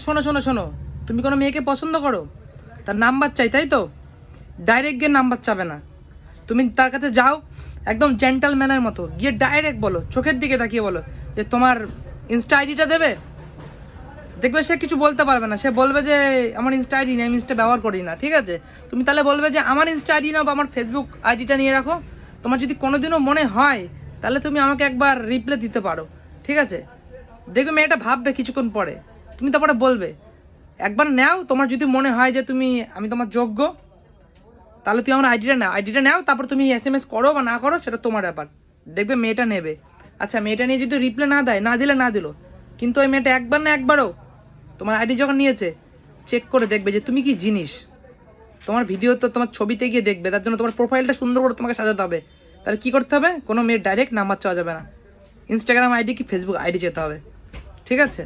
শোনো শোনো শোনো, তুমি কোনো মেয়েকে পছন্দ করো, তার নাম্বার চাই, তাই তো? ডাইরেক্ট গিয়ে নাম্বার চাবে না, তুমি তার কাছে যাও একদম জেন্টালম্যানের মতো, গিয়ে ডাইরেক্ট বলো, চোখের দিকে তাকিয়ে বলো যে তোমার ইনস্টা আইডিটা দেবে। দেখবে সে কিছু বলতে পারবে না, সে বলবে যে আমার ইনস্টা আইডি নেই, আমি ইনস্টা ব্যবহার করি না, ঠিক আছে? তুমি তাহলে বলবে যে আমার ইনস্টা আইডি নাও বা আমার ফেসবুক আইডিটা নিয়ে রাখো, তোমার যদি কোনোদিনও মনে হয় তাহলে তুমি আমাকে একবার রিপ্লাই দিতে পারো, ঠিক আছে? দেখবে মেয়েটা ভাববে কিছুক্ষণ পরে, তুমি তারপরে বলবে একবার নাও, তোমার যদি মনে হয় যে আমি তোমার যোগ্য, তাহলে তুমি আমার আইডিটা নাও, তারপর তুমি SMS করো বা না করো সেটা তোমার ব্যাপার। দেখবে মেয়েটা নেবে। আচ্ছা, মেয়েটা নিয়ে যদি রিপ্লাই না দেয়, না দিলে না দিল, কিন্তু ওই মেয়েটা একবার না একবারও তোমার আইডি যখন নিয়েছে, চেক করে দেখবে যে তুমি কি জিনিস। তোমার ভিডিও তো তোমার ছবিতে গিয়ে দেখবে, তার জন্য তোমার প্রোফাইলটা সুন্দর করে তোমাকে সাজাতে হবে। তাহলে কী করতে হবে? কোনো মেয়ের ডাইরেক্ট নাম্বার চাওয়া যাবে না, ইনস্টাগ্রাম আইডি কি ফেসবুক আইডি যেতে হবে, ঠিক আছে?